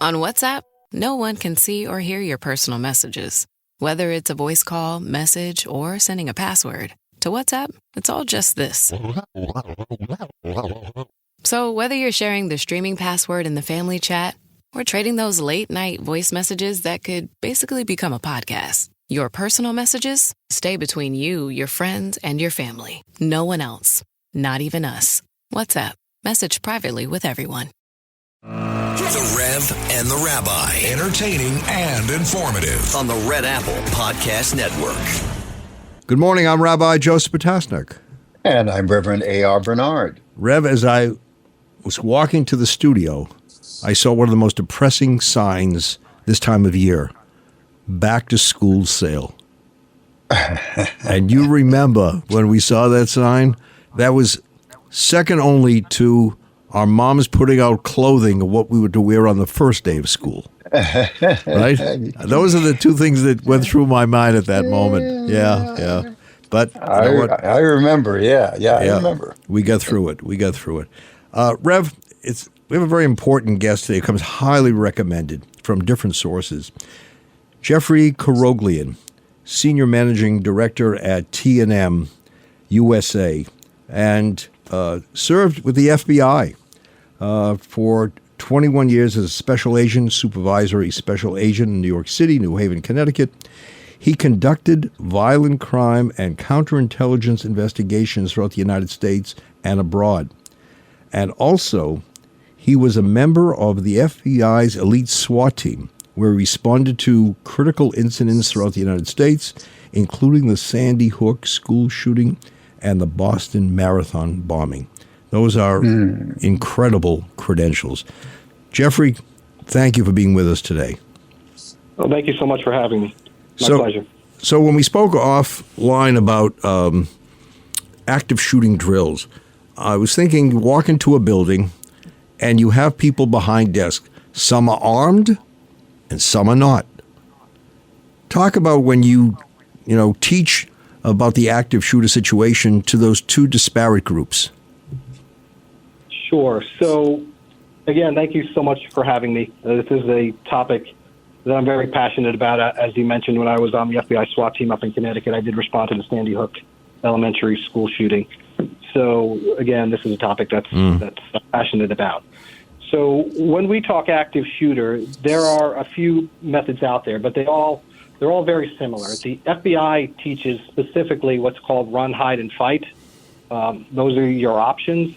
On WhatsApp, no one can see or hear your personal messages. Whether it's a voice call, message, or sending a password. To WhatsApp, it's all just this. So whether you're sharing the streaming password in the family chat or trading those late-night voice messages that could basically become a podcast, your personal messages stay between you, your friends, and your family. No one else. Not even us. WhatsApp. Message privately with everyone. The Rev and the Rabbi. Entertaining and informative on the Red Apple Podcast Network. Good morning. I'm Rabbi Joseph Potasnik. And I'm Reverend A.R. Bernard. Rev, as I was walking to the studio, I saw one of the most depressing signs this time of year. Back to school sale. And you remember when we saw that sign? That was second only to our moms putting out clothing of what we were to wear on the first day of school. Right? Those are the two things that went through my mind at that moment. Yeah. But I remember. Yeah, I remember. We got through it. Rev, we have a very important guest today who comes highly recommended from different sources. Jeffery Kuroghlian, Senior Managing Director at T&M USA, and served with the FBI for 21 years as a special agent, supervisory special agent in New York City, New Haven, Connecticut. He conducted violent crime and counterintelligence investigations throughout the United States and abroad. And also, he was a member of the FBI's elite SWAT team, where he responded to critical incidents throughout the United States, including the Sandy Hook school shooting and the Boston Marathon bombing. Those are incredible credentials. Jeffrey, thank you for being with us today. Well, thank you so much for having me. My pleasure. So when we spoke offline about active shooting drills, I was thinking, you walk into a building and you have people behind desks. Some are armed and some are not. Talk about when you teach about the active shooter situation to those two disparate groups. Sure. So, again, thank you so much for having me. This is a topic that I'm very passionate about. As you mentioned, when I was on the FBI SWAT team up in Connecticut, I did respond to the Sandy Hook elementary school shooting. So, again, this is a topic that's I'm passionate about. So when we talk active shooter, there are a few methods out there, but they're all very similar. The FBI teaches specifically what's called run, hide, and fight. Those are your options.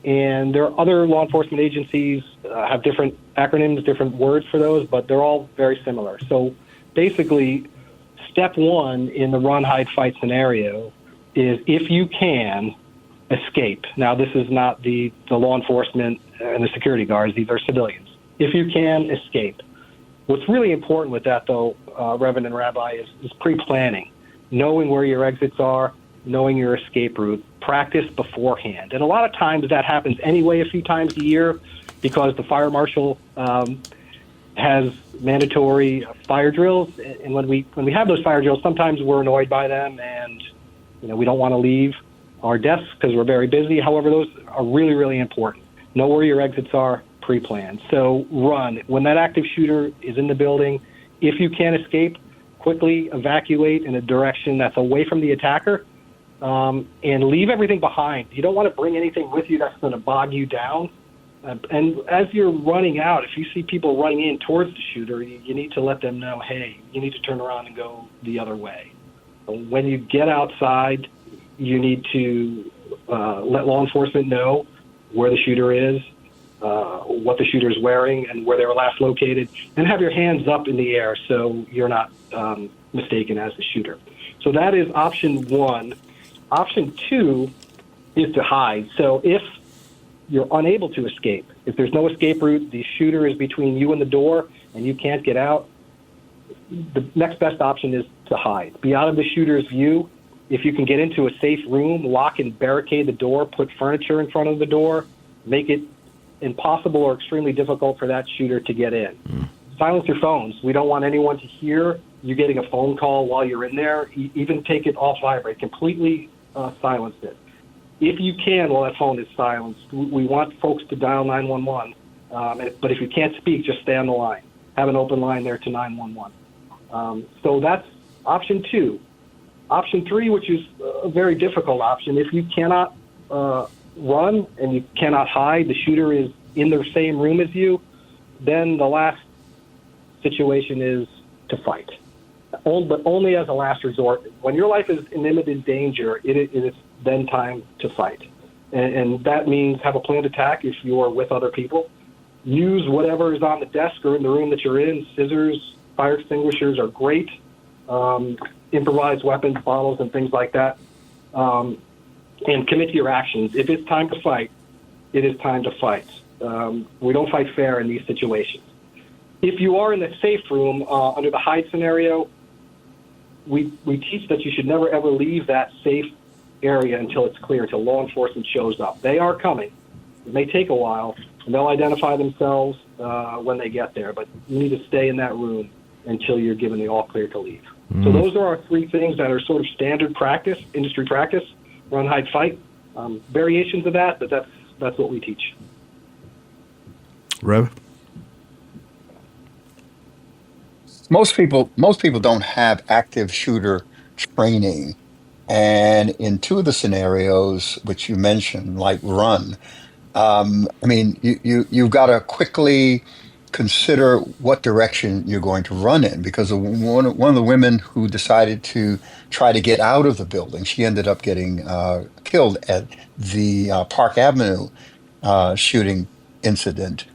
And there are other law enforcement agencies have different acronyms, different words for those, but they're all very similar. So basically, step one in the run, hide, fight scenario is, if you can, escape. Now, this is not the law enforcement and the security guards. These are civilians. If you can, escape. What's really important with that, though, Reverend and Rabbi, is pre-planning, knowing where your exits are, knowing your escape route, practice beforehand. And a lot of times that happens anyway a few times a year because the fire marshal has mandatory fire drills. And when we have those fire drills, sometimes we're annoyed by them and we don't want to leave our desks because we're very busy. However, those are really, really important. Know where your exits are, pre-plan. So run. When that active shooter is in the building, if you can escape, quickly evacuate in a direction that's away from the attacker, and leave everything behind. You don't want to bring anything with you that's going to bog you down. And as you're running out, if you see people running in towards the shooter, you need to let them know, hey, you need to turn around and go the other way. When you get outside, you need to let law enforcement know where the shooter is, what the shooter is wearing, and where they were last located, and have your hands up in the air so you're not mistaken as the shooter. So that is option one. Option two is to hide. So if you're unable to escape, if there's no escape route, the shooter is between you and the door, and you can't get out, the next best option is to hide. Be out of the shooter's view. If you can get into a safe room, lock and barricade the door, put furniture in front of the door, make it impossible or extremely difficult for that shooter to get in. Silence your phones. We don't want anyone to hear you getting a phone call while you're in there. Even take it off vibrate. Completely silence it. If you can, while that phone is silenced, we want folks to dial 911 But if you can't speak, just stay on the line. Have an open line there to 911. So that's option 2. Option 3, which is a very difficult option, if you cannot run and you cannot hide, the shooter is in the same room as you, then the last situation is to fight. But only as a last resort. When your life is in imminent danger, it is then time to fight. And that means have a planned attack if you are with other people. Use whatever is on the desk or in the room that you're in. Scissors, fire extinguishers are great. Improvised weapons, bottles, and things like that. And commit to your actions. If it's time to fight, it is time to fight. We don't fight fair in these situations. If you are in the safe room, under the hide scenario, we teach that you should never, ever leave that safe area until it's clear, until law enforcement shows up. They are coming. It may take a while, and they'll identify themselves when they get there, but you need to stay in that room until you're given the all clear to leave. So those are our 3 things that are sort of standard practice, industry practice: run, hide, fight. Variations of that, but that's what we teach. Rev? Most people don't have active shooter training. And in 2 of the scenarios which you mentioned, like run, you've got to quickly consider what direction you're going to run in, because one of the women who decided to try to get out of the building, she ended up getting killed at the Park Avenue shooting incident.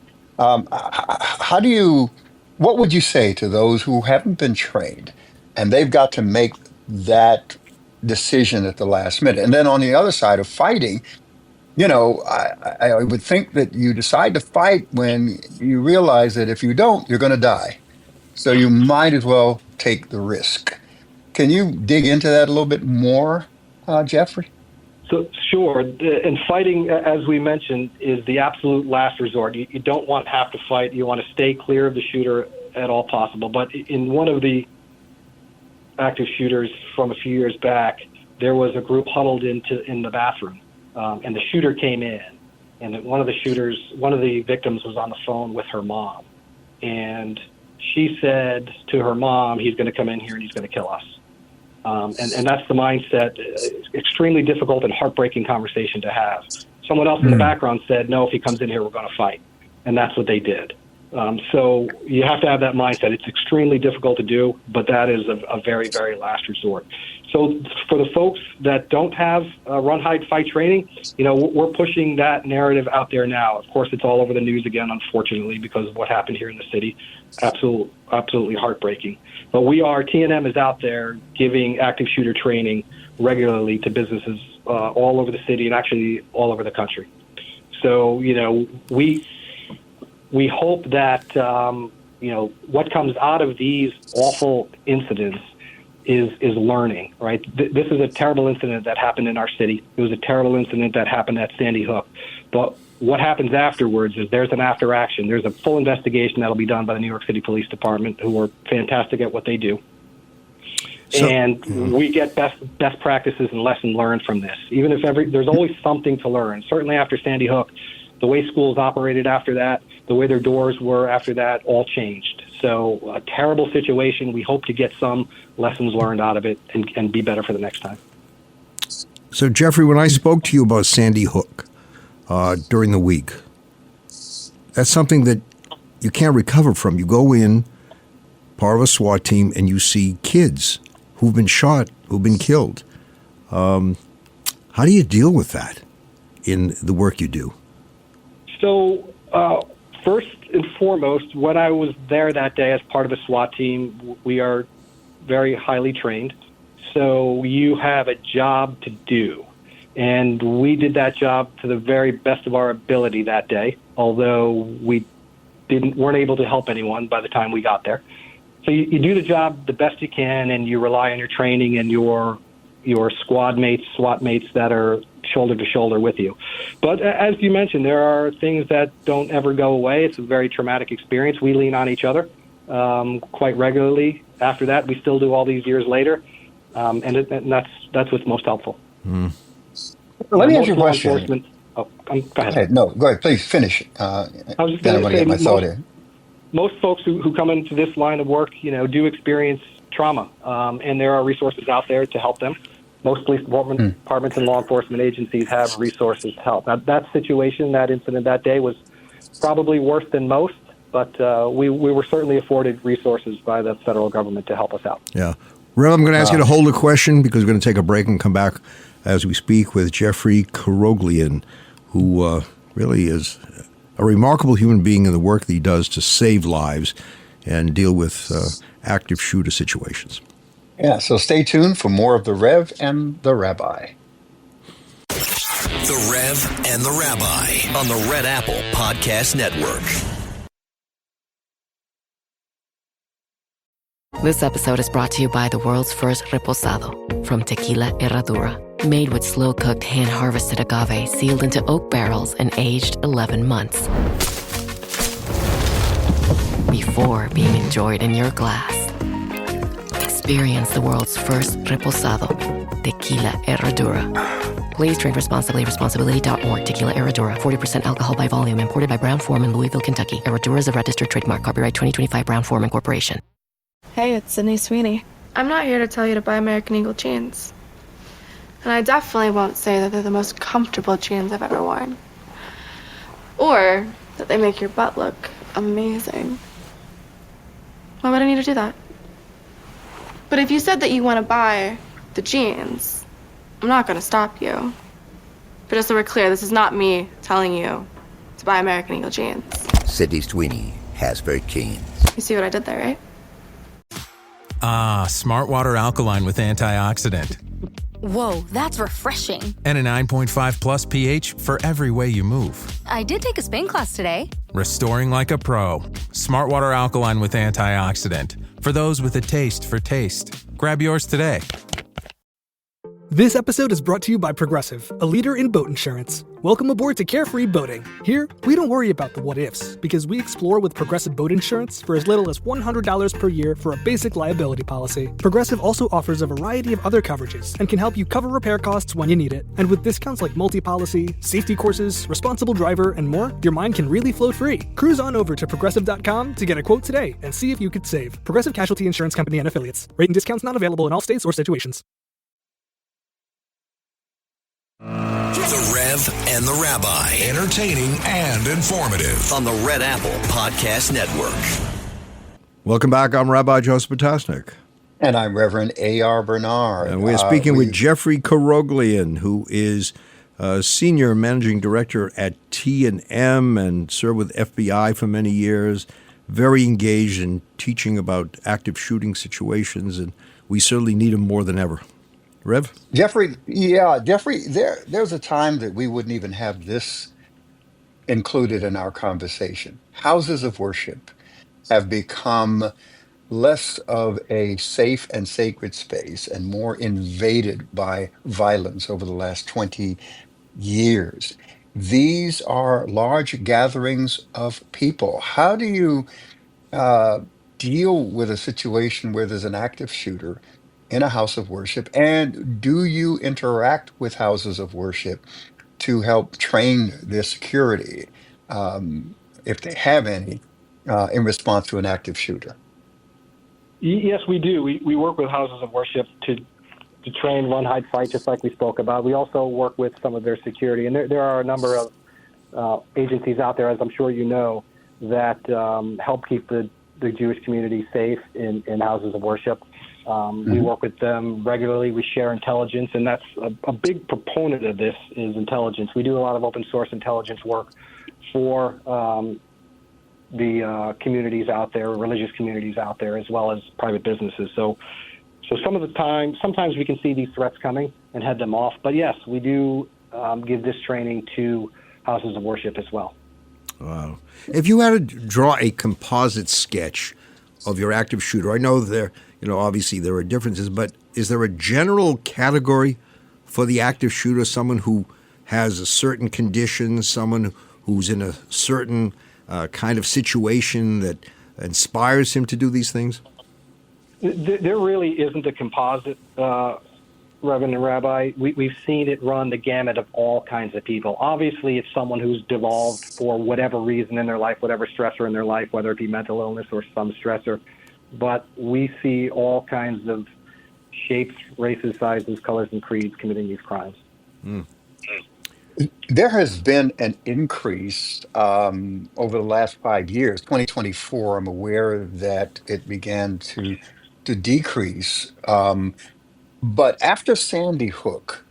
What would you say to those who haven't been trained and they've got to make that decision at the last minute? And then on the other side of fighting, I would think that you decide to fight when you realize that if you don't, you're going to die. So you might as well take the risk. Can you dig into that a little bit more, Jeffrey? So sure. And fighting, as we mentioned, is the absolute last resort. You don't want to have to fight. You want to stay clear of the shooter at all possible. But in one of the active shooters from a few years back, there was a group huddled in the bathroom, and the shooter came in. And one of the victims was on the phone with her mom. And she said to her mom, he's going to come in here and he's going to kill us. And that's the mindset. Extremely difficult and heartbreaking conversation to have. Someone else in the background said, no, if he comes in here, we're going to fight. And that's what they did. So you have to have that mindset. It's extremely difficult to do, but that is a very, very last resort. So for the folks that don't have run, hide, fight training, we're pushing that narrative out there now. Of course, it's all over the news again, unfortunately, because of what happened here in the city. Absolutely heartbreaking. But TNM is out there giving active shooter training regularly to businesses all over the city and actually all over the country. So, we hope that, what comes out of these awful incidents is learning, right? This is a terrible incident that happened in our city. It was a terrible incident that happened at Sandy Hook. But what happens afterwards is there's an after action. There's a full investigation that'll be done by the New York City Police Department, who are fantastic at what they do. We get best practices and lessons learned from this. Even if there's always something to learn. Certainly after Sandy Hook, the way schools operated after that, the way their doors were after that, all changed. So a terrible situation. We hope to get some lessons learned out of it and be better for the next time. So, Jeffrey, when I spoke to you about Sandy Hook during the week, that's something that you can't recover from. You go in, part of a SWAT team, and you see kids who've been shot, who've been killed. How do you deal with that in the work you do? So, first and foremost, when I was there that day as part of a SWAT team, we are very highly trained. So you have a job to do. And we did that job to the very best of our ability that day, although we weren't able to help anyone by the time we got there. So you do the job the best you can, and you rely on your training and your squad mates, SWAT mates that are shoulder to shoulder with you. But as you mentioned, there are things that don't ever go away. It's a very traumatic experience. We lean on each other quite regularly. After that, we still do all these years later, and that's what's most helpful. Let me ask you a question. Go ahead. Hey, no, go ahead. Please finish. I was just Then I going want to to say get my thought in. most folks who come into this line of work, do experience trauma, and there are resources out there to help them. Most police departments and law enforcement agencies have resources to help. Now, that situation, that incident that day was probably worse than most, but we were certainly afforded resources by the federal government to help us out. Yeah. Rev, I'm going to ask you to hold a question because we're going to take a break and come back as we speak with Jeffery Kuroghlian, who really is a remarkable human being in the work that he does to save lives and deal with active shooter situations. Yeah, so stay tuned for more of the Rev and the Rabbi. The Rev and the Rabbi on the Red Apple Podcast Network. This episode is brought to you by the world's first reposado from Tequila Herradura. Made with slow-cooked, hand-harvested agave sealed into oak barrels and aged 11 months. Before being enjoyed in your glass. Experience the world's first reposado. Tequila Herradura. Please drink responsibly. Responsibility.org. Tequila Herradura. 40% alcohol by volume. Imported by Brown-Forman, Louisville, Kentucky. Herradura is a registered trademark. Copyright 2025 Brown-Forman Corporation. Hey, it's Sydney Sweeney. I'm not here to tell you to buy American Eagle jeans. And I definitely won't say that they're the most comfortable jeans I've ever worn. Or that they make your butt look amazing. Why would I need to do that? But if you said that you want to buy the jeans, I'm not going to stop you. But just so we're clear, this is not me telling you to buy American Eagle jeans. Sydney Sweeney, Hasbro jeans. You see what I did there, right? Ah, Smart Water Alkaline with antioxidant. Whoa, that's refreshing. And a 9.5 plus pH for every way you move. I did take a Spain class today. Restoring like a pro. Smart Water Alkaline with antioxidant. For those with a taste for taste. Grab yours today. This episode is brought to you by Progressive, a leader in boat insurance. Welcome aboard to Carefree Boating. Here, we don't worry about the what-ifs, because we explore with Progressive Boat Insurance for as little as $100 per year for a basic liability policy. Progressive also offers a variety of other coverages and can help you cover repair costs when you need it. And with discounts like multi-policy, safety courses, responsible driver, and more, your mind can really float free. Cruise on over to Progressive.com to get a quote today and see if you could save. Progressive Casualty Insurance Company and Affiliates. Rate and discounts not available in all states or situations. The Rev and the Rabbi. Entertaining and informative on the Red Apple Podcast Network. Welcome back. I'm Rabbi Joseph Potasnik. And I'm Reverend A.R. Bernard. And we're speaking with Jeffery Kuroghlian, who is Senior Managing Director at T&M and served with FBI for many years, very engaged in teaching about active shooting situations, and we certainly need him more than ever. Rev? Jeffery, there's a time that we wouldn't even have this included in our conversation. Houses of worship have become less of a safe and sacred space and more invaded by violence over the last 20 years. These are large gatherings of people. How do you deal with a situation where there's an active shooter in a house of worship? And do you interact with houses of worship to help train their security, if they have any, in response to an active shooter? Yes, we do. We work with houses of worship to train, run, hide, fight, just like we spoke about. We also work with some of their security. And there are a number of agencies out there, as I'm sure you know, that help keep the Jewish community safe in houses of worship. We work with them regularly. We share intelligence, and that's a big proponent of this is intelligence. We do a lot of open source intelligence work for the communities out there, religious communities out there, as well as private businesses. So some of the time, sometimes we can see these threats coming and head them off. But yes, we do give this training to houses of worship as well. Wow. If you had to draw a composite sketch of your active shooter, I know obviously there are differences, but is there a general category for the active shooter, someone who has a certain condition, someone who's in a certain kind of situation that inspires him to do these things? There really isn't a composite Reverend and Rabbi, we've seen it run the gamut of all kinds of people. Obviously, it's someone who's devolved for whatever reason in their life, whatever stressor in their life, whether it be mental illness or some stressor. But we see all kinds of shapes, races, sizes, colors, and creeds committing these crimes. Mm. There has been an increase over the last 5 years. 2024, I'm aware that it began to decrease. But after Sandy Hook,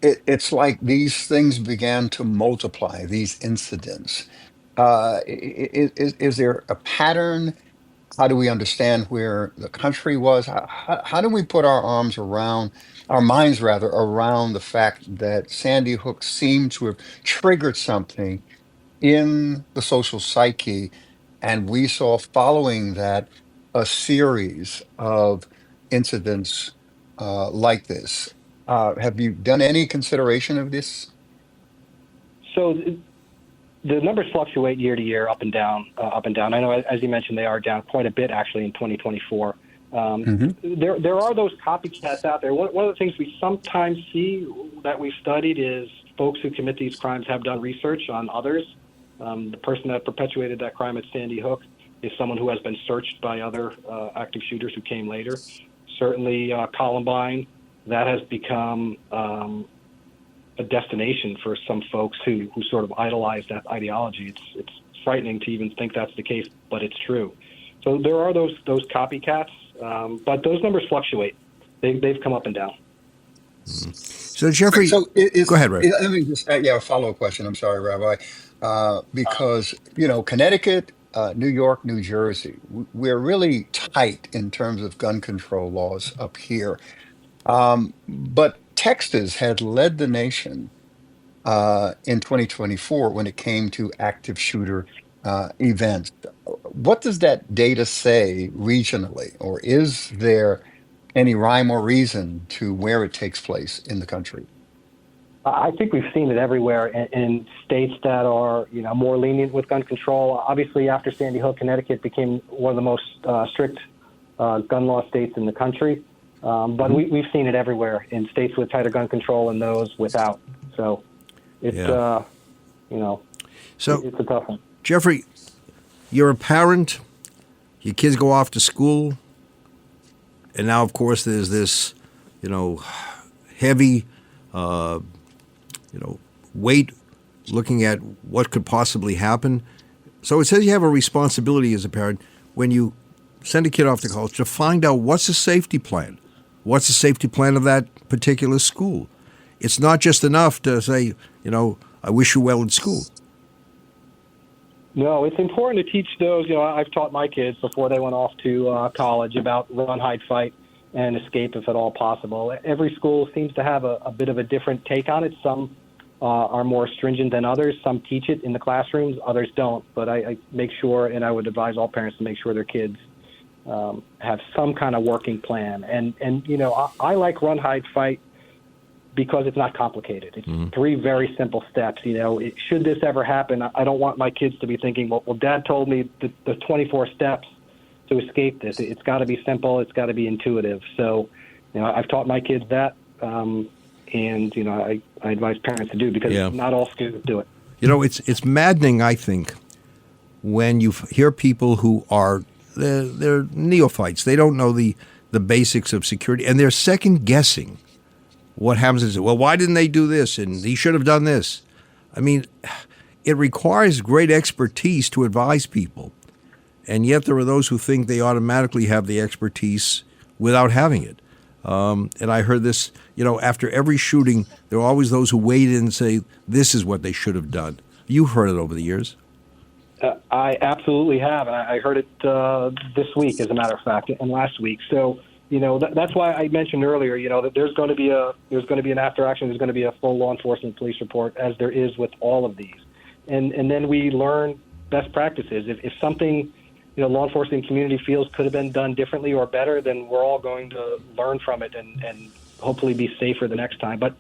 it's like these things began to multiply, these incidents. Is there a pattern? How do we understand where the country was? How do we put our minds rather, around the fact that Sandy Hook seemed to have triggered something in the social psyche, and we saw following that a series of incidents like this? Have you done any consideration of this? So the numbers fluctuate year to year, up and down, up and down. I know, as you mentioned, they are down quite a bit actually in 2024. There are those copycats out there. One of the things we sometimes see that we've studied is folks who commit these crimes have done research on others. The person that perpetuated that crime at Sandy Hook is someone who has been searched by other active shooters who came later. Certainly Columbine, that has become a destination for some folks who sort of idolize that ideology. It's frightening to even think that's the case, but it's true. So there are those copycats, but those numbers fluctuate. They've come up and down. So Jeffrey, go ahead, Ray. Let me just a follow-up question. I'm sorry, Rabbi, because Connecticut, New York, New Jersey, we're really tight in terms of gun control laws up here. But Texas had led the nation in 2024 when it came to active shooter events. What does that data say regionally, or is there any rhyme or reason to where it takes place in the country? I think we've seen it everywhere in states that are, more lenient with gun control. Obviously, after Sandy Hook, Connecticut became one of the most strict gun law states in the country. But we've seen it everywhere in states with tighter gun control and those without. So it's, so it's a tough one. Jeffrey, you're a parent, your kids go off to school, and now, of course, there's this, heavy, weight looking at what could possibly happen. So it says you have a responsibility as a parent when you send a kid off to college to find out what's the safety plan. What's the safety plan of that particular school? It's not just enough to say, I wish you well in school. No, it's important to teach those. I've taught my kids before they went off to college about run, hide, fight, and escape if at all possible. Every school seems to have a bit of a different take on it. Some are more stringent than others. Some teach it in the classrooms, others don't. But I make sure, and I would advise all parents to make sure their kids have some kind of working plan. And I like run, hide, fight because it's not complicated. It's 3 very simple steps. Should this ever happen, I don't want my kids to be thinking, well, Dad told me the 24 steps to escape this. It's got to be simple. It's got to be intuitive. So, I've taught my kids that, and I advise parents to do because not all schools do it. It's maddening, I think, when you hear people who are they're neophytes. They don't know the basics of security, and they're second guessing what happens. Is, well, why didn't they do this? And he should have done this. I mean, it requires great expertise to advise people, and yet there are those who think they automatically have the expertise without having it. And I heard this, after every shooting, there are always those who wade in and say, this is what they should have done. You've heard it over the years. I absolutely have, and I heard it this week, as a matter of fact, and last week. So, that's why I mentioned earlier, that there's going to be an after action, there's going to be a full law enforcement police report, as there is with all of these, and then we learn best practices. If something, law enforcement community feels could have been done differently or better, then we're all going to learn from it and hopefully be safer the next time. But,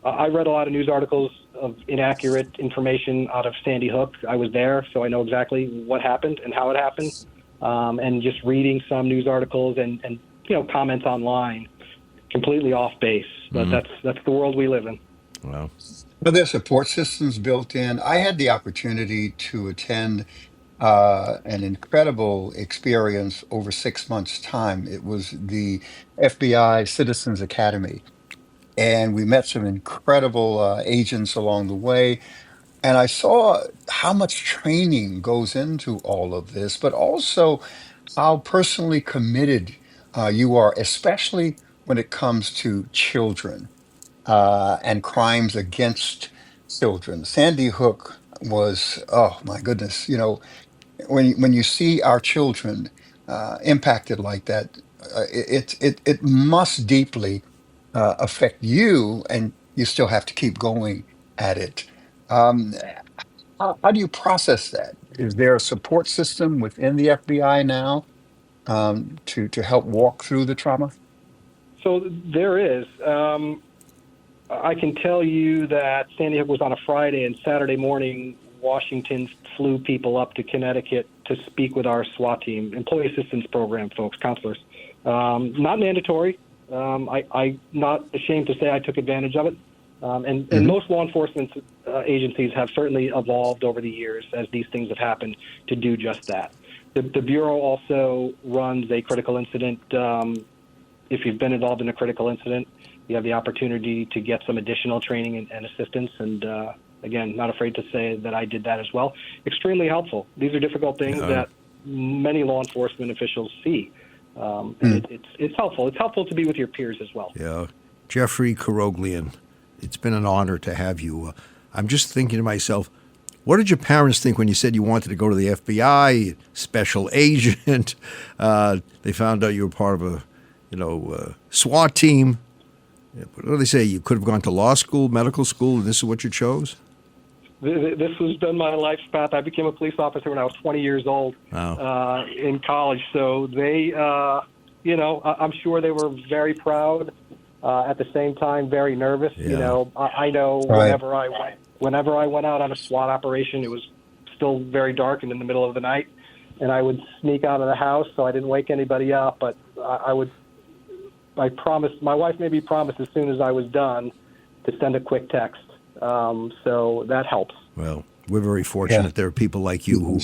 I read a lot of news articles of inaccurate information out of Sandy Hook. I was there, so I know exactly what happened and how it happened. And just reading some news articles and comments online, completely off base. But that's the world we live in. Wow. But there's support systems built in. I had the opportunity to attend an incredible experience over 6 months' time. It was the FBI Citizens Academy, and we met some incredible agents along the way. And I saw how much training goes into all of this, but also how personally committed you are, especially when it comes to children and crimes against children. Sandy Hook was, oh my goodness, when you see our children impacted like that, it must deeply affect you, and you still have to keep going at it. Um, how do you process that? Is there a support system within the FBI now to help walk through the trauma? So there is. I can tell you that Sandy Hook was on a Friday, and Saturday morning, Washington flew people up to Connecticut to speak with our SWAT team, Employee Assistance Program folks, counselors. Not mandatory. I'm not ashamed to say I took advantage of it. And most law enforcement agencies have certainly evolved over the years as these things have happened to do just that. The Bureau also runs a critical incident. If you've been involved in a critical incident, you have the opportunity to get some additional training and assistance. And again, not afraid to say that I did that as well. Extremely helpful. These are difficult things that many law enforcement officials see. And it's helpful. It's helpful to be with your peers as well. Yeah. Jeffery Kuroghlian, it's been an honor to have you. I'm just thinking to myself, what did your parents think when you said you wanted to go to the FBI, special agent? They found out you were part of a, SWAT team. What do they say? You could have gone to law school, medical school, and this is what you chose? This has been my life's path. I became a police officer when I was 20 years old in college. So they, I'm sure they were very proud. At the same time, very nervous. Yeah. I know whenever I went out on a SWAT operation, it was still very dark and in the middle of the night, and I would sneak out of the house so I didn't wake anybody up. But I promised, my wife made me promise as soon as I was done to send a quick text. So that helps. Well, we're very fortunate there are people like you who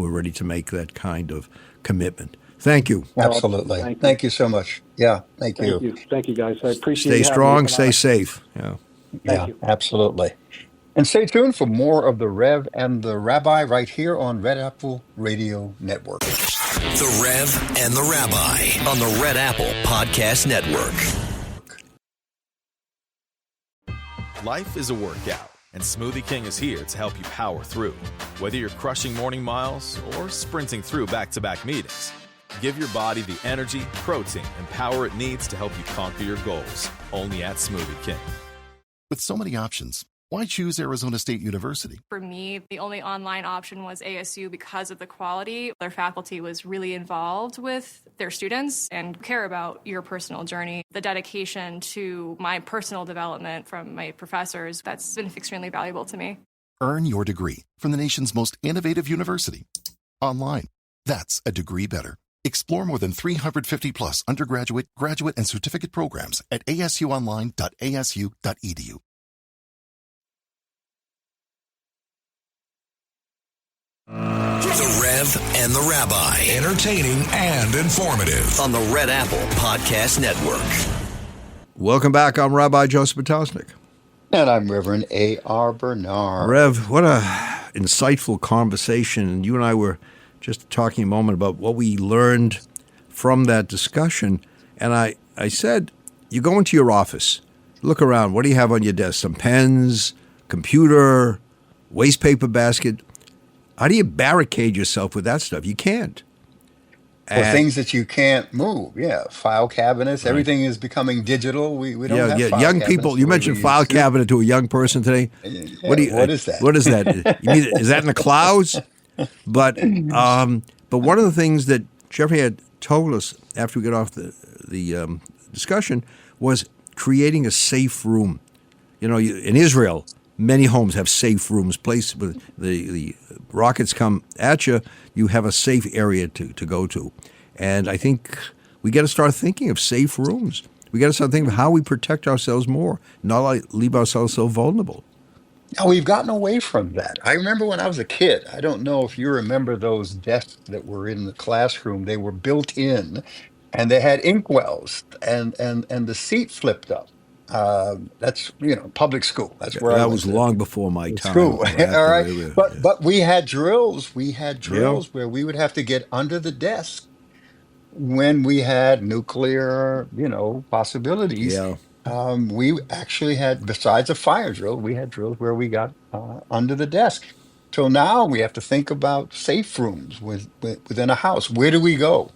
are ready to make that kind of commitment. Thank you. Absolutely. Thank you so much. Yeah, thank you. Thank you, guys. I appreciate it. Stay strong, stay safe. Yeah. Thank you. Absolutely. And stay tuned for more of the Rev and the Rabbi right here on Red Apple Radio Network. The Rev and the Rabbi on the Red Apple Podcast Network. Life is a workout, and Smoothie King is here to help you power through. Whether you're crushing morning miles or sprinting through back-to-back meetings, give your body the energy, protein, and power it needs to help you conquer your goals. Only at Smoothie King. With so many options, why choose Arizona State University? For me, the only online option was ASU because of the quality. Their faculty was really involved with their students and care about your personal journey. The dedication to my personal development from my professors, that's been extremely valuable to me. Earn your degree from the nation's most innovative university. Online. That's a degree better. Explore more than 350-plus undergraduate, graduate, and certificate programs at asuonline.asu.edu. The Rev and the Rabbi. Entertaining and informative on the Red Apple Podcast Network. Welcome back. I'm Rabbi Joseph Potosnik. And I'm Reverend A.R. Bernard. Rev, what a insightful conversation. And you and I were just talking a moment about what we learned from that discussion. And I said, you go into your office, look around. What do you have on your desk? Some pens, computer, waste paper basket. How do you barricade yourself with that stuff? You can't. Or things that you can't move. Yeah, file cabinets. Right. Everything is becoming digital. We don't have file young cabinets people. You mentioned file cabinet to a young person today. Yeah, what is that? What is that? Is that in the clouds? But one of the things that Jeffrey had told us after we got off the discussion was creating a safe room. In Israel, many homes have safe rooms, placed with the rockets come at you, you have a safe area to go to. And I think we got to start thinking of safe rooms. We got to start thinking of how we protect ourselves more, not leave ourselves so vulnerable. Now, we've gotten away from that. I remember when I was a kid, I don't know if you remember those desks that were in the classroom. They were built in and they had inkwells and the seat flipped up. That's, public school. That's where I That went was long before my to time. school. I have All to right. agree with you. But we had drills. We had Yeah. drills where we would have to get under the desk when we had nuclear, possibilities. Yeah. We actually had, besides a fire drill, we had drills where we got under the desk. So now we have to think about safe rooms within a house. Where do we go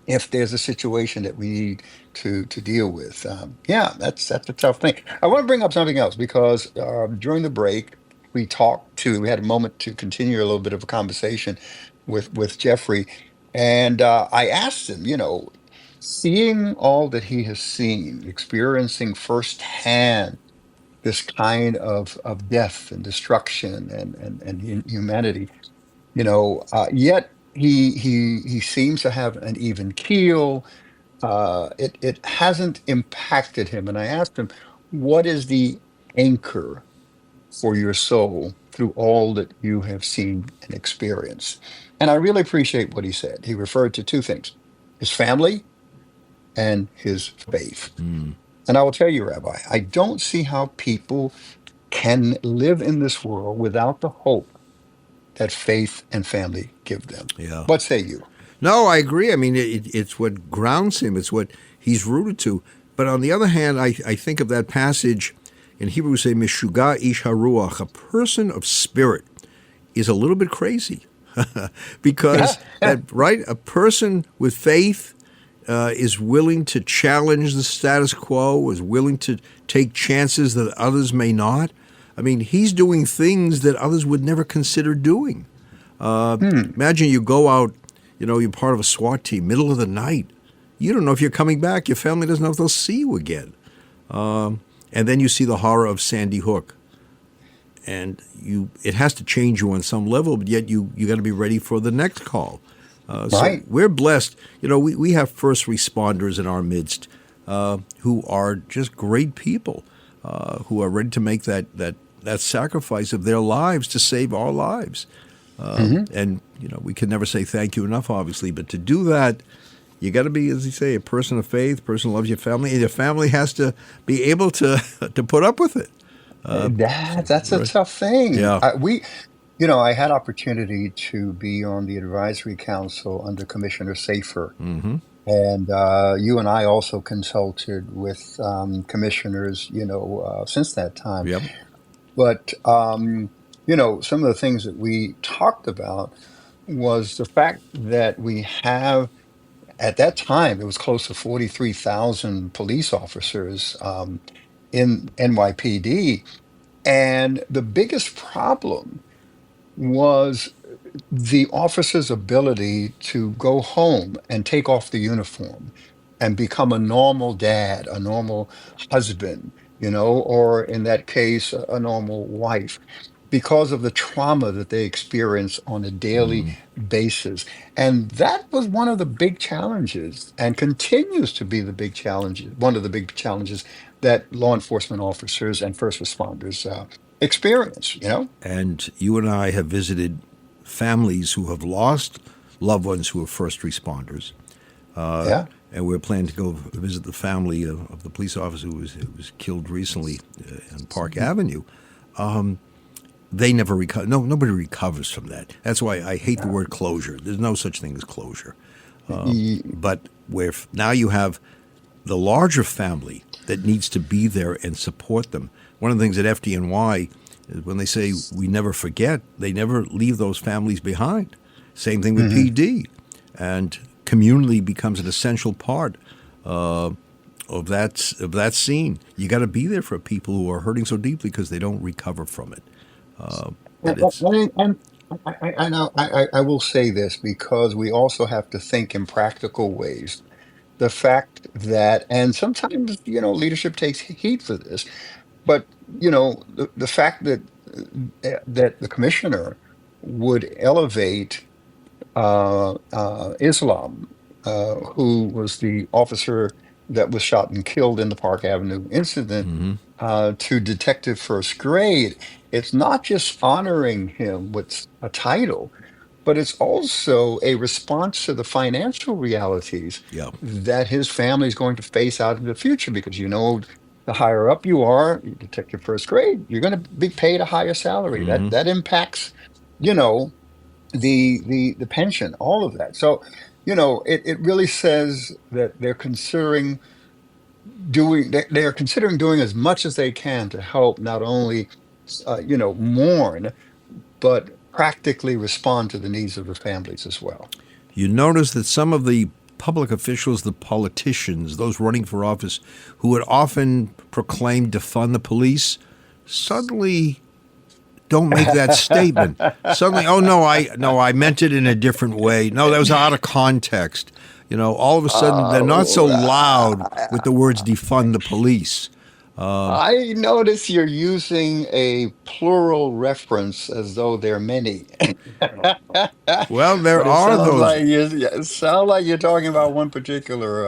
if there's a situation that we need to deal with? Yeah, that's a tough thing. I want to bring up something else because during the break we had a moment to continue a little bit of a conversation with Jeffrey, and I asked him, seeing all that he has seen, experiencing firsthand this kind of death and destruction and humanity, yet he seems to have an even keel. It hasn't impacted him. And I asked him, what is the anchor for your soul through all that you have seen and experienced? And I really appreciate what he said. He referred to two things: his family and his faith. And I will tell you, Rabbi, I don't see how people can live in this world without the hope that faith and family give them. Yeah. What say you? No, I agree. I mean, it's what grounds him. It's what he's rooted to. But on the other hand, I think of that passage in Hebrew, say, Mishuga ish haruach, a person of spirit is a little bit crazy. Because, right, a person with faith is willing to challenge the status quo, is willing to take chances that others may not. I mean, he's doing things that others would never consider doing. Imagine you go out, you're part of a SWAT team, middle of the night. You don't know if you're coming back. Your family doesn't know if they'll see you again. And then you see the horror of Sandy Hook. And it has to change you on some level, but yet you got to be ready for the next call. Right. So we're blessed. We have first responders in our midst who are just great people, who are ready to make that sacrifice of their lives to save our lives. And, we can never say thank you enough, obviously, but to do that, you got to be, as you say, a person of faith, a person who loves your family, and your family has to be able to put up with it. That's a tough thing. Yeah. I had opportunity to be on the advisory council under Commissioner Safer. And you and I also consulted with commissioners, since that time. Yep. But, some of the things that we talked about was the fact that we have, at that time, it was close to 43,000 police officers in NYPD. And the biggest problem was the officer's ability to go home and take off the uniform and become a normal dad, a normal husband, or in that case, a normal wife, because of the trauma that they experience on a daily basis. And that was one of the big challenges and continues to be one of the big challenges that law enforcement officers and first responders experience, And you and I have visited families who have lost loved ones who are first responders. And we're planning to go visit the family of the police officer who was killed recently on Park Avenue. They never recover. No, nobody recovers from that. That's why I hate the word closure. There's no such thing as closure. But where now you have the larger family that needs to be there and support them. One of the things at FDNY is when they say we never forget, they never leave those families behind. Same thing with PD. And community becomes an essential part of that scene. You got to be there for people who are hurting so deeply because they don't recover from it. And I will say this because we also have to think in practical ways. The fact that, and sometimes, leadership takes heat for this, but, the fact that the commissioner would elevate Islam, who was the officer that was shot and killed in the Park Avenue incident to Detective First Grade. It's not just honoring him with a title, but it's also a response to the financial realities that his family is going to face out in the future. Because, the higher up you are, Detective First Grade, you're going to be paid a higher salary. That impacts, the pension, all of that. So, it really says that they're considering they're considering doing as much as they can to help not only mourn, but practically respond to the needs of the families as well. You notice that some of the public officials, the politicians, those running for office, who had often proclaimed defund the police, suddenly don't make that statement. Suddenly, oh no, I meant it in a different way. No, that was out of context. All of a sudden they're not so loud with the words defund the police. I notice you're using a plural reference as though there are many. Well, there are those. It sounds like you're talking about one particular.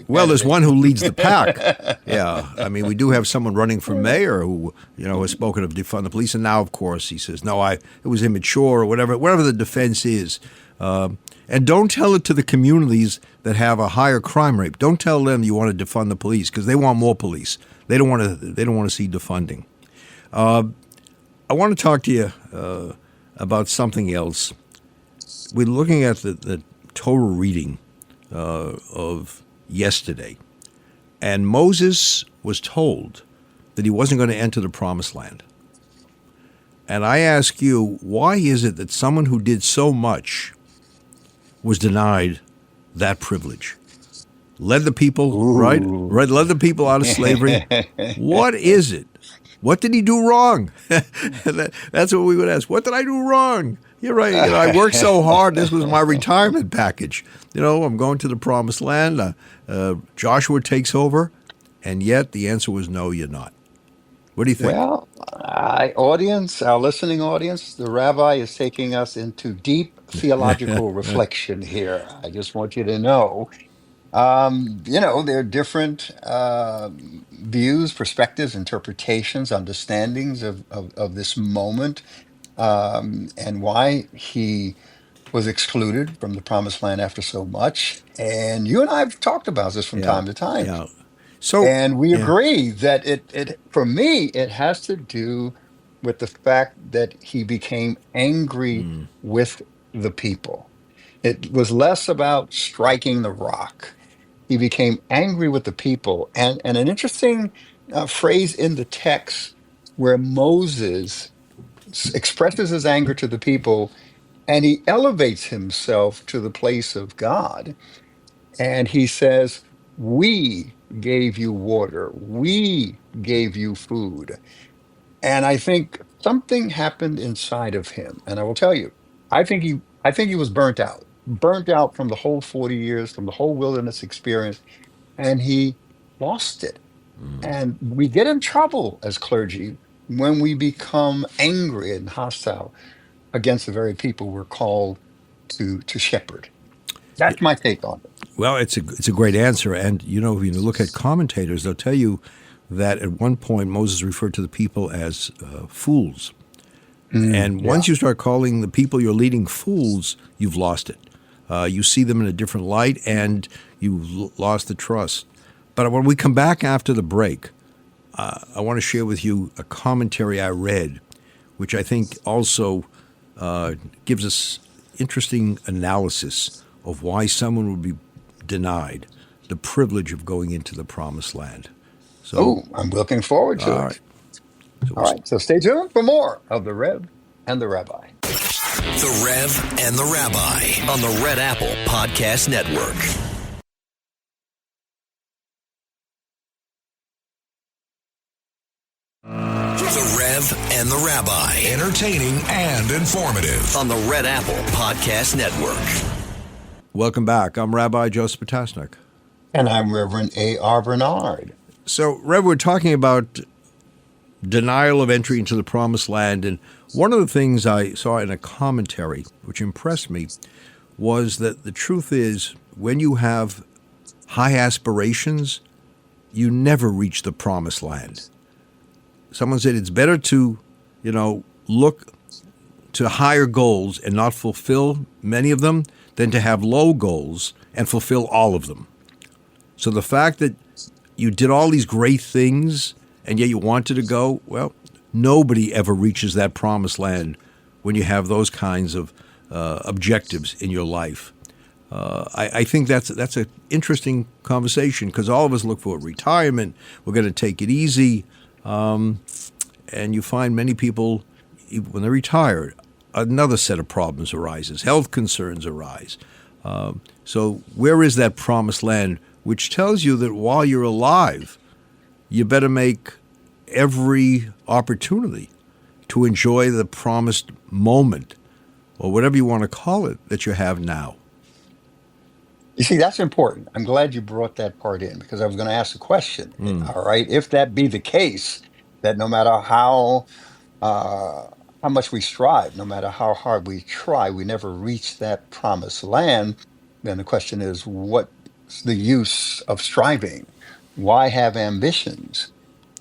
Well, there's one who leads the pack. Yeah, I mean, we do have someone running for mayor who, has spoken of defund the police, and now, of course, he says, no, it was immature or whatever the defense is. And don't tell it to the communities that have a higher crime rate. Don't tell them you want to defund the police because they want more police. They don't want to see defunding. I want to talk to you about something else. We're looking at the Torah reading of yesterday, and Moses was told that he wasn't going to enter the Promised Land. And I ask you, why is it that someone who did so much was denied that privilege? Led the people, right? Led the people out of slavery. What is it? What did he do wrong? That's what we would ask. What did I do wrong? You're right. I worked so hard. This was my retirement package. I'm going to the Promised Land. Joshua takes over, and yet the answer was no, you're not. What do you think? Well, our listening audience, the rabbi is taking us into deep theological reflection here. I just want you to know. There are different views, perspectives, interpretations, understandings of this moment, and why he was excluded from the Promised Land after so much. And you and I have talked about this from time to time. Yeah. And we agree that it for me, it has to do with the fact that he became angry with the people. It was less about striking the rock. He became angry with the people. And an interesting phrase in the text where Moses expresses his anger to the people and he elevates himself to the place of God. And he says, we gave you water. We gave you food. And I think something happened inside of him. And I will tell you, I think he was burnt out from the whole 40 years, from the whole wilderness experience, and he lost it. And we get in trouble as clergy when we become angry and hostile against the very people we're called to shepherd. That's my take on it. Well, it's a great answer. And, if you look at commentators, they'll tell you that at one point Moses referred to the people as fools. And once you start calling the people you're leading fools, you've lost it. You see them in a different light, and you've lost the trust. But when we come back after the break, I want to share with you a commentary I read, which I think also gives us interesting analysis of why someone would be denied the privilege of going into the Promised Land. So, I'm looking forward to it. Right. All right, so stay tuned for more of The Rev and the Rabbi. The Rev and the Rabbi on the Red Apple Podcast Network. The Rev and the Rabbi. Entertaining and informative on the Red Apple Podcast Network. Welcome back. I'm Rabbi Joseph Potasnik. And I'm Reverend A.R. Bernard. So, Rev, we're talking about denial of entry into the Promised Land. And one of the things I saw in a commentary, which impressed me, was that the truth is when you have high aspirations, you never reach the promised land. Someone said it's better to, look to higher goals and not fulfill many of them than to have low goals and fulfill all of them. So the fact that you did all these great things and yet you wanted to go, well, nobody ever reaches that promised land when you have those kinds of objectives in your life. I think that's an interesting conversation because all of us look for retirement. We're going to take it easy. And you find many people, when they're retired, another set of problems arises. Health concerns arise. So where is that promised land, which tells you that while you're alive, you better make every opportunity to enjoy the promised moment, or whatever you want to call it, that you have now. You see, that's important. I'm glad you brought that part in because I was going to ask a question. All right, if that be the case, that no matter how much we strive, no matter how hard we try, we never reach that promised land, then the question is, what's the use of striving? Why have ambitions?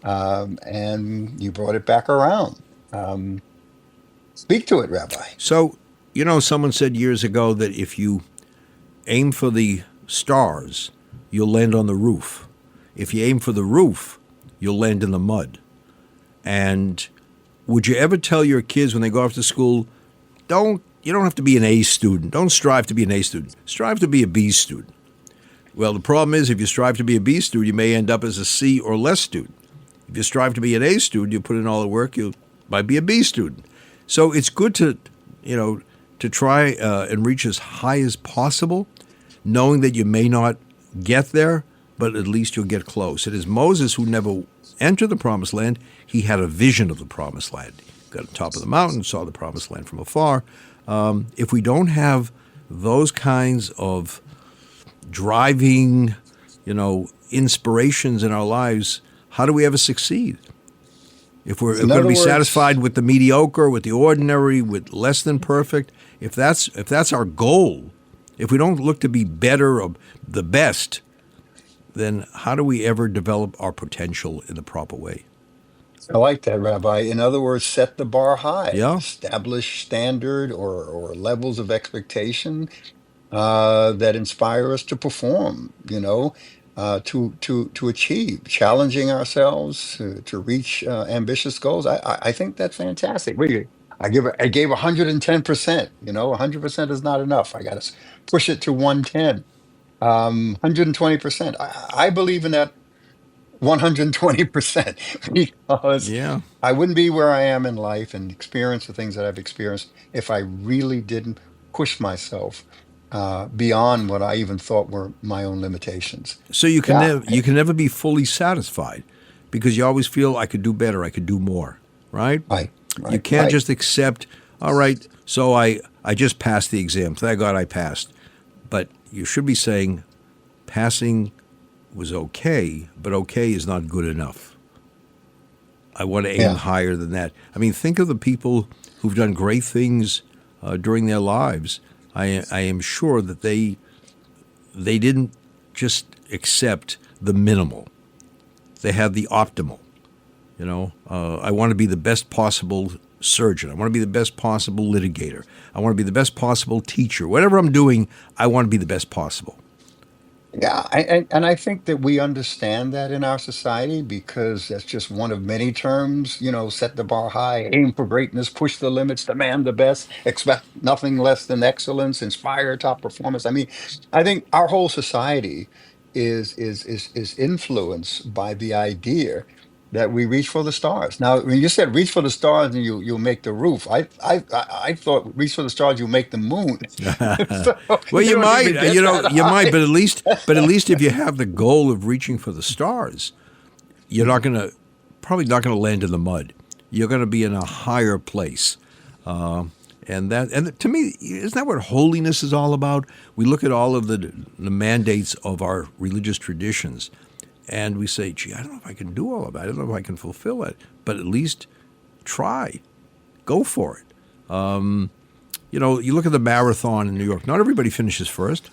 And you brought it back around. Speak to it, Rabbi. So, someone said years ago that if you aim for the stars, you'll land on the roof. If you aim for the roof, you'll land in the mud. And would you ever tell your kids when they go off to school, you don't have to be an A student. Don't strive to be an A student. Strive to be a B student. Well, the problem is if you strive to be a B student, you may end up as a C or less student. If you strive to be an A student, you put in all the work, you might be a B student. So it's good to try and reach as high as possible, knowing that you may not get there, but at least you'll get close. It is Moses who never entered the promised land. He had a vision of the promised land. He got on top of the mountain, saw the promised land from afar. If we don't have those kinds of driving, inspirations in our lives, how do we ever succeed? If we're going to be satisfied with the mediocre, with the ordinary, with less than perfect, if that's our goal, if we don't look to be better or the best, then how do we ever develop our potential in the proper way? I like that, Rabbi. In other words, set the bar high. Yeah. Establish standard or levels of expectation that inspire us to perform, to achieve, challenging ourselves to reach ambitious goals. I think that's fantastic. I gave 110%. 100% is not enough. I got to push it to 110, 120%. I believe in that 120% because I wouldn't be where I am in life and experience the things that I've experienced if I really didn't push myself beyond what I even thought were my own limitations. So you can never be fully satisfied because you always feel I could do better, I could do more, right? Right. You can't just accept, all right, so I just passed the exam. Thank God I passed. But you should be saying passing was okay, but okay is not good enough. I want to aim higher than that. I mean, think of the people who've done great things during their lives. I am sure that they didn't just accept the minimal. They had the optimal. I want to be the best possible surgeon. I want to be the best possible litigator. I want to be the best possible teacher. Whatever I'm doing, I want to be the best possible. Yeah, and I think that we understand that in our society because that's just one of many terms, set the bar high, aim for greatness, push the limits, demand the best, expect nothing less than excellence, inspire top performance. I mean, I think our whole society is influenced by the idea that we reach for the stars. Now, when you said reach for the stars and you'll make the roof, I thought reach for the stars, you'll make the moon. So, well, you might, you might, high. but at least if you have the goal of reaching for the stars, you're probably not going to land in the mud. You're going to be in a higher place. And to me, isn't that what holiness is all about? We look at all of the mandates of our religious traditions, and we say, gee, I don't know if I can do all of that. I don't know if I can fulfill it. But at least try. Go for it. You look at the marathon in New York. Not everybody finishes first.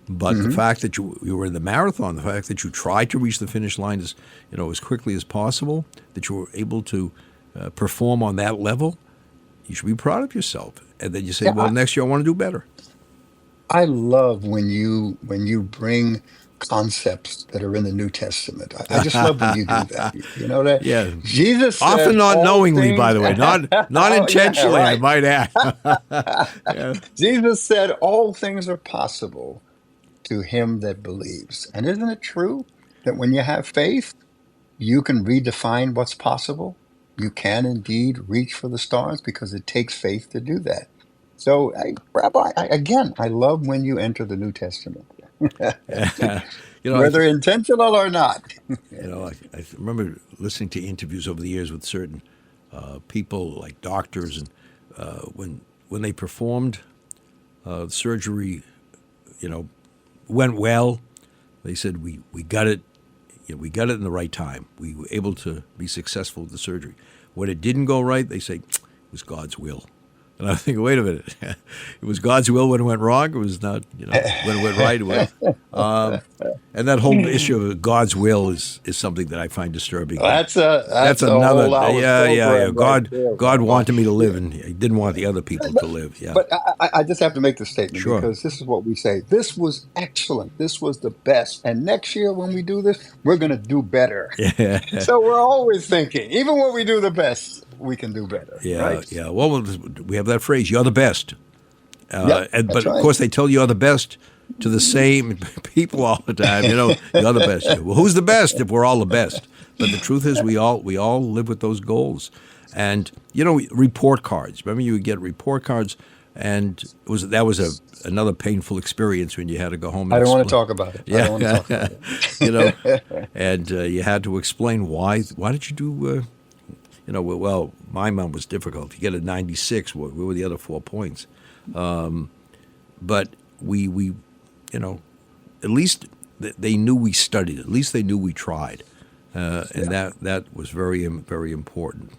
But the fact that you were in the marathon, the fact that you tried to reach the finish line as quickly as possible, that you were able to perform on that level, you should be proud of yourself. And then you say, well, next year I want to do better. I love when you bring concepts that are in the New Testament. I just love when you do that. You know that? Yeah. Jesus said often not knowingly, things, by the way, not intentionally, yeah, I might add. Yeah. Jesus said all things are possible to him that believes. And isn't it true that when you have faith, you can redefine what's possible? You can indeed reach for the stars because it takes faith to do that. So, Rabbi, again, I love when you enter the New Testament, whether intentional or not. I remember listening to interviews over the years with certain people, like doctors, and when they performed surgery, went well. They said we got it. We got it in the right time. We were able to be successful with the surgery. When it didn't go right, they say it was God's will. And I think, wait a minute, it was God's will when it went wrong. It was not, when it went right. It was, and that whole issue of God's will is something that I find disturbing. That's another. Yeah. God wanted me to live, and He didn't want the other people to live. Yeah. But I just have to make the statement because this is what we say. This was excellent. This was the best. And next year when we do this, we're going to do better. Yeah. So we're always thinking, even when we do the best, we can do better. Yeah, right? yeah. Well, we have that phrase, you're the best. But right. Of course, they tell you're the best to the same people all the time. You're the best. Well, who's the best if we're all the best? But the truth is we all live with those goals. And, report cards. Remember you would get report cards, and that was another painful experience when you had to go home. I don't want to talk about it. Yeah. I don't want to talk about it. And you had to explain why did you do well, my mom was difficult. You get a 96. What were the other 4 points? But we at least they knew we studied. At least they knew we tried, and that was very, very important.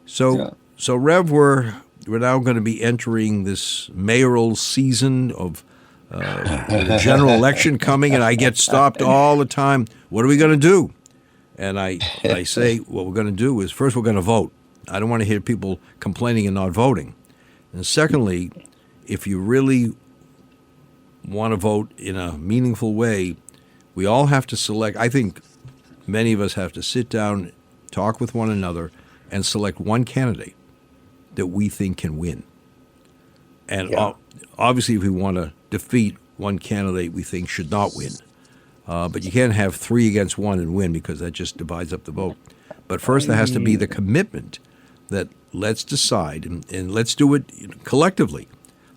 So Rev, we're now going to be entering this mayoral season of the general election coming, and I get stopped all the time. What are we going to do? And I say, what we're going to do is, first, we're going to vote. I don't want to hear people complaining and not voting. And secondly, if you really want to vote in a meaningful way, we all have to select. I think many of us have to sit down, talk with one another, and select one candidate that we think can win. And obviously, if we want to defeat one candidate we think should not win. But you can't have 3 against 1 and win, because that just divides up the vote. But first there has to be the commitment that let's decide, and let's do it collectively.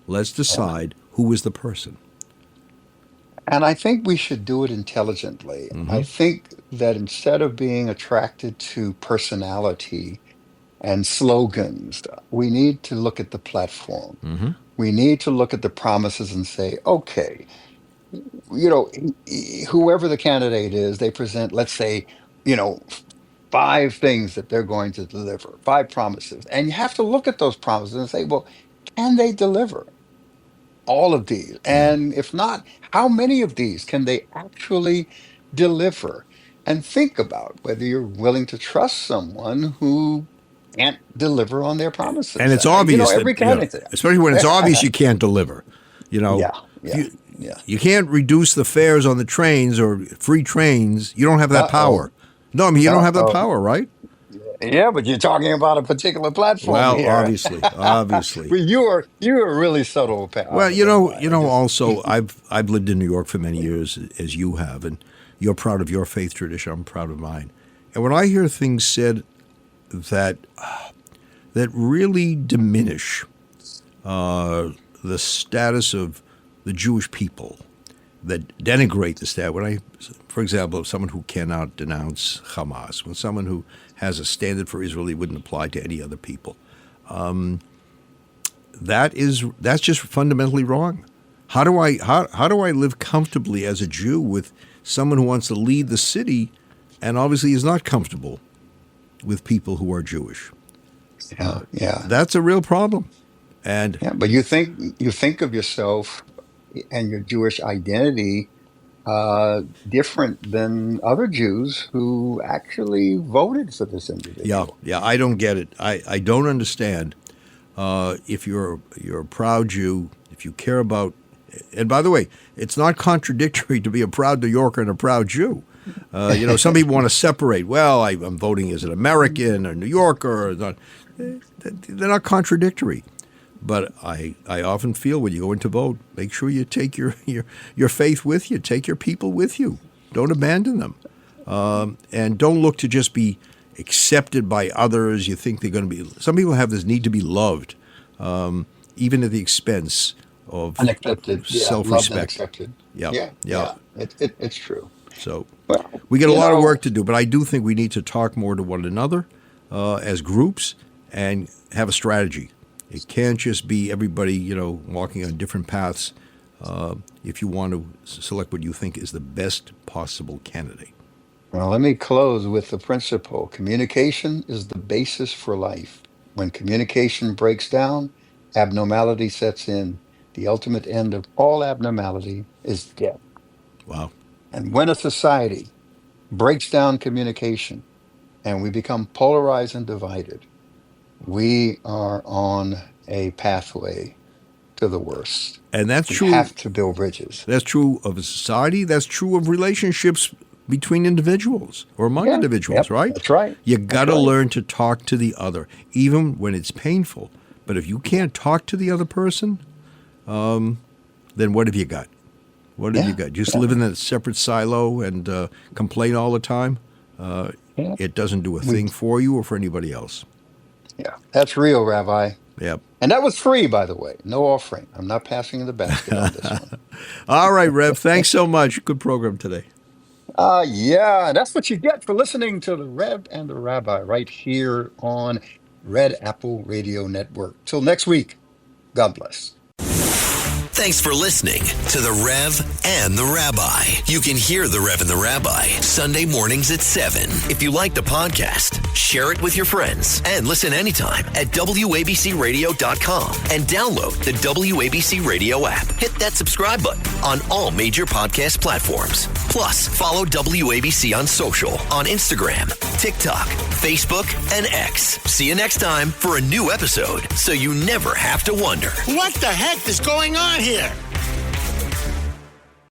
Let's decide who is the person. And I think we should do it intelligently. Mm-hmm. I think that instead of being attracted to personality and slogans, we need to look at the platform. Mm-hmm. We need to look at the promises and say, okay, whoever the candidate is, they present, let's say, 5 things that they're going to deliver, 5 promises. And you have to look at those promises and say, well, can they deliver all of these? And if not, how many of these can they actually deliver? And think about whether you're willing to trust someone who can't deliver on their promises. And it's obvious, every candidate, especially when it's obvious you can't deliver. You can't reduce the fares on the trains or free trains. You don't have that power. No, I mean, you don't have that power, right? Yeah, but you're talking about a particular platform. Well, here. obviously. But you are really subtle. Well, also, I've lived in New York for many years, as you have, and you're proud of your faith tradition. I'm proud of mine. And when I hear things said that really diminish the status of the Jewish people, that denigrate the status. For example, someone who cannot denounce Hamas, when someone who has a standard for Israel he wouldn't apply to any other people, that's just fundamentally wrong. How do I live comfortably as a Jew with someone who wants to lead the city and obviously is not comfortable with people who are Jewish? Yeah. That's a real problem. And but you think of yourself and your Jewish identity different than other Jews who actually voted for this individual? Yeah, I don't get it. I don't understand. If you're a proud Jew, if you care about, and by the way, it's not contradictory to be a proud New Yorker and a proud Jew. Some people want to separate. Well, I'm voting as an American or New Yorker. Or not. They're not contradictory. But I often feel when you go in to vote, make sure you take your faith with you. Take your people with you. Don't abandon them. And don't look to just be accepted by others. You think they're going to be. Some people have this need to be loved, even at the expense of unaccepted, self-respect. Yeah. It's true. So we get a lot of work to do, but I do think we need to talk more to one another as groups and have a strategy. It can't just be everybody, walking on different paths if you want to select what you think is the best possible candidate. Well, let me close with the principle. Communication is the basis for life. When communication breaks down, abnormality sets in. The ultimate end of all abnormality is death. Wow. And when a society breaks down communication and we become polarized and divided, we are on a pathway to the worst. And that's true. We have to build bridges. That's true of a society. That's true of relationships between individuals or among individuals, right? That's right. You got to learn to talk to the other, even when it's painful. But if you can't talk to the other person, then what have you got? What have you got? Just live in a separate silo and complain all the time? It doesn't do a thing for you or for anybody else. Yeah, that's real, Rabbi. Yep. And that was free, by the way. No offering. I'm not passing in the basket on this one. All right, Rev. Thanks so much. Good program today. That's what you get for listening to the Rev and the Rabbi right here on Red Apple Radio Network. Till next week, God bless. Thanks for listening to the Rev and the Rabbi. You can hear the Rev and the Rabbi Sunday mornings at 7. If you like the podcast, share it with your friends and listen anytime at WABCRadio.com and download the WABC Radio app. Hit that subscribe button on all major podcast platforms. Plus, follow WABC on social on Instagram, TikTok, Facebook, and X. See you next time for a new episode so you never have to wonder. What the heck is going on here?